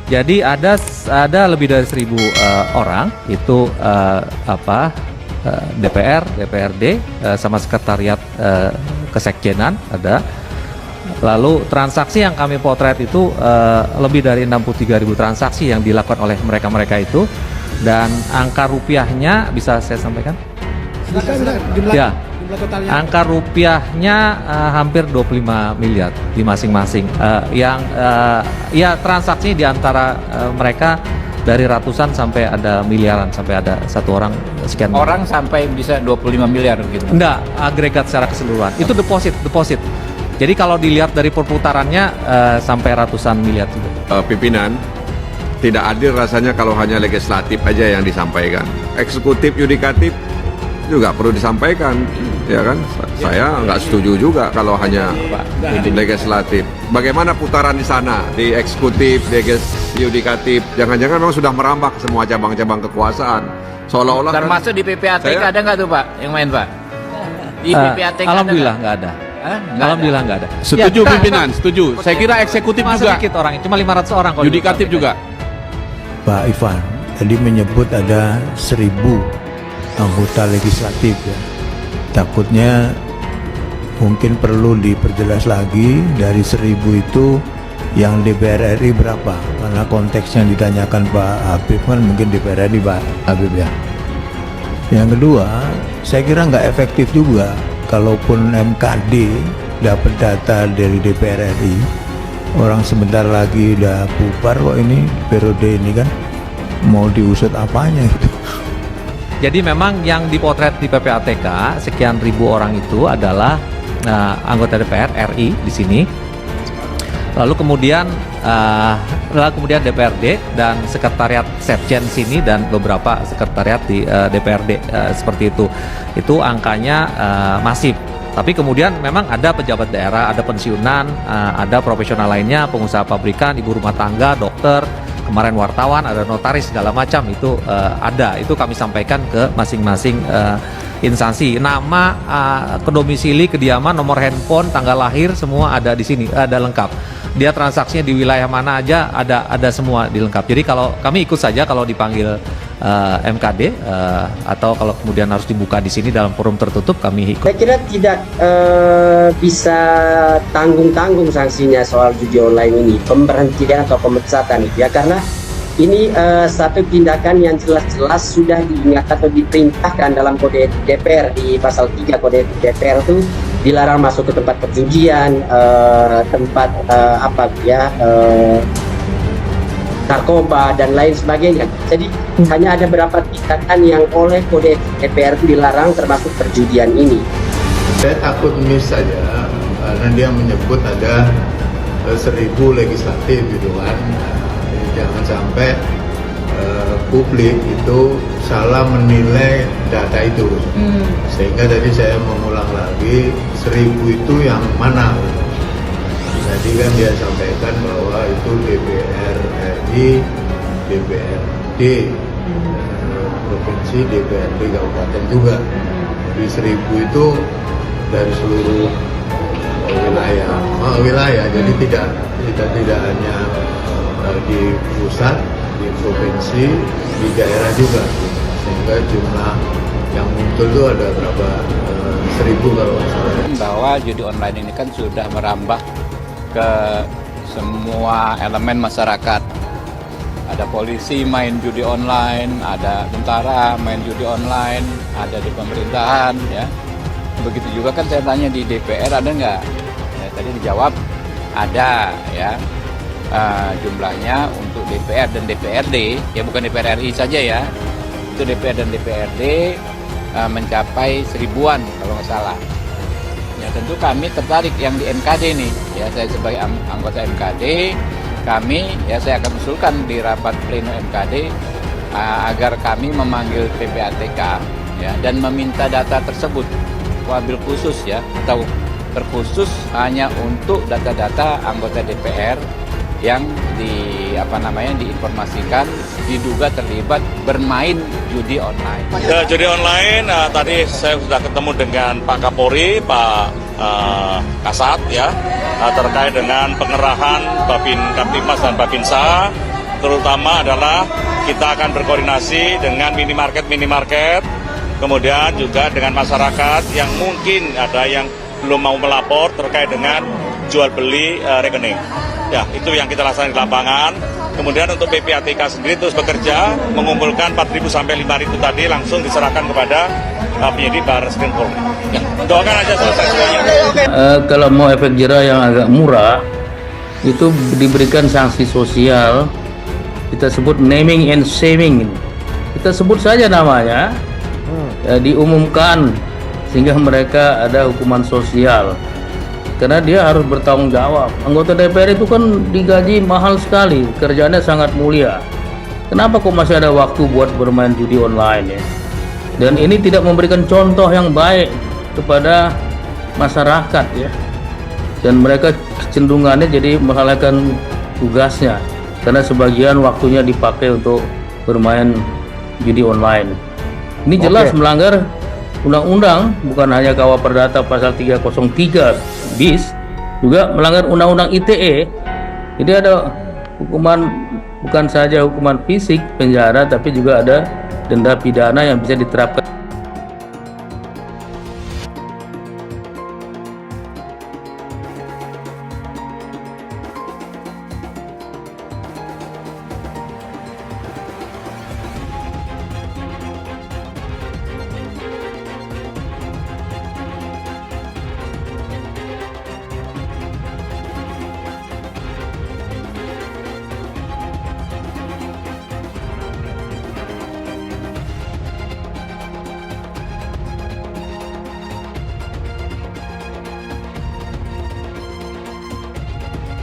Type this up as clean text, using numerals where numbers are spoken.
Jadi ada lebih dari 1.000 orang itu DPR, DPRD sama sekretariat kesekjenan ada. Lalu transaksi yang kami potret itu lebih dari 63.000 transaksi yang dilakukan oleh mereka itu, dan angka rupiahnya bisa saya sampaikan? Jumlah Ya. totalnya. Angka rupiahnya hampir 25 miliar di masing-masing. Ya transaksi di antara mereka dari ratusan sampai ada miliaran, sampai ada satu orang sekian. Orang sampai bisa 25 miliar gitu. Enggak, agregat secara keseluruhan. Itu deposit. Jadi kalau dilihat dari perputarannya sampai ratusan miliar juga. Pimpinan tidak adil rasanya kalau hanya legislatif aja yang disampaikan. Eksekutif, yudikatif juga perlu disampaikan, ya kan? Saya nggak setuju juga kalau hanya legislatif. Bagaimana putaran di sana, di eksekutif, di yudikatif? Jangan-jangan memang sudah merambah ke semua cabang-cabang kekuasaan. Seolah-olah Termasuk di PPATK saya- ada nggak tuh Pak yang main Pak? Di PPATK Alhamdulillah ada nggak ada. nggak? Alhamdulillah nggak ada. Setuju Ya, pimpinan, setuju. Saya kira eksekutif cuma juga, sedikit orang, cuma 500 orang. kalau yudikatif disampaikan. juga. Pak Ivan tadi menyebut ada 1.000 anggota legislatif ya. Takutnya mungkin perlu diperjelas lagi dari 1.000 itu yang DPR RI berapa, karena konteks yang ditanyakan Pak Habib kan mungkin DPR RI Pak Habib ya. Yang kedua, saya kira nggak efektif juga kalaupun MKD dapat data dari DPR RI, orang sebentar lagi udah bubar kok, ini periode ini kan mau diusut apanya gitu. Jadi memang yang dipotret di PPATK sekian ribu orang itu adalah anggota DPR RI di sini. Lalu kemudian DPRD dan sekretariat Sekjen sini dan beberapa sekretariat di DPRD seperti itu. Itu angkanya masif. Tapi kemudian memang ada pejabat daerah, ada pensiunan, ada profesional lainnya, pengusaha pabrikan, ibu rumah tangga, dokter, kemarin wartawan, ada notaris segala macam itu ada. Itu kami sampaikan ke masing-masing instansi. Nama, kedomisili, kediaman, nomor handphone, tanggal lahir semua ada di sini, ada lengkap. Dia transaksinya di wilayah mana aja ada semua dilengkap. Jadi kalau kami ikut saja kalau dipanggil MKD atau kalau kemudian harus dibuka di sini dalam forum tertutup kami ikut. Saya kira tidak bisa tanggung-tanggung sanksinya soal judi online ini, pemberhentian atau pemecatan ya, karena ini satu tindakan yang jelas-jelas sudah diingatkan atau diperintahkan dalam kode DPR di pasal 3 kode DPR itu dilarang masuk ke tempat perjudian, tempat narkoba dan lain sebagainya. Jadi hanya ada beberapa tindakan yang oleh kode DPR itu dilarang, termasuk perjudian ini. Saya takut miss saja karena dia menyebut ada 1.000 legislatif gitu kan. Jangan sampai publik itu salah menilai data itu. Sehingga tadi saya mengulang lagi 1.000 itu yang mana. Tadi kan dia sampaikan bahwa itu DPR RI, DPRD provinsi, DPRD kabupaten juga. Jadi 1.000 itu dari seluruh wilayah. Jadi tidak hanya di pusat, di provinsi, di daerah juga. Sehingga jumlah yang muncul itu ada berapa 1.000 kalau nggak salah. Bahwa judi online ini kan sudah merambah ke semua elemen masyarakat. Ada polisi main judi online, ada tentara main judi online, ada di pemerintahan ya. Begitu juga kan saya tanya di DPR ada nggak? Ya, tadi dijawab ada ya. Jumlahnya untuk DPR dan DPRD, ya bukan DPR RI saja ya. Itu DPR dan DPRD mencapai 1.000-an kalau nggak salah. Ya tentu kami tertarik yang di MKD nih, ya saya sebagai anggota MKD, saya akan usulkan di rapat pleno MKD agar kami memanggil PPATK ya dan meminta data tersebut wabil khusus ya atau terkhusus hanya untuk data-data anggota DPR yang diinformasikan diduga terlibat bermain judi online. Ya, judi online tadi saya sudah ketemu dengan Pak Kapolri, Pak Kasat ya, terkait dengan pengerahan Babin Kaptimas dan Babinsa terutama adalah kita akan berkoordinasi dengan minimarket, kemudian juga dengan masyarakat yang mungkin ada yang belum mau melapor terkait dengan jual beli rekening. Ya, itu yang kita laksanakan di lapangan. Kemudian untuk PPATK sendiri terus bekerja mengumpulkan 4.000 sampai 5.000 tadi langsung diserahkan kepada penyidik Barreskrim Polri. Ya, doakan aja selesai semuanya. Kalau mau efek jerah yang agak murah, itu diberikan sanksi sosial. Kita sebut naming and shaming. Kita sebut saja namanya, diumumkan sehingga mereka ada hukuman sosial. Karena dia harus bertanggung jawab. Anggota DPR itu kan digaji mahal sekali, kerjaannya sangat mulia. Kenapa kok masih ada waktu buat bermain judi online ya? Dan ini tidak memberikan contoh yang baik kepada masyarakat ya. Dan mereka kecenderungannya jadi melalaikan tugasnya karena sebagian waktunya dipakai untuk bermain judi online. Ini jelas melanggar undang-undang, bukan hanya KUH Perdata pasal 303 bis, juga melanggar undang-undang ITE. Jadi ada hukuman, bukan saja hukuman fisik penjara, tapi juga ada denda pidana yang bisa diterapkan.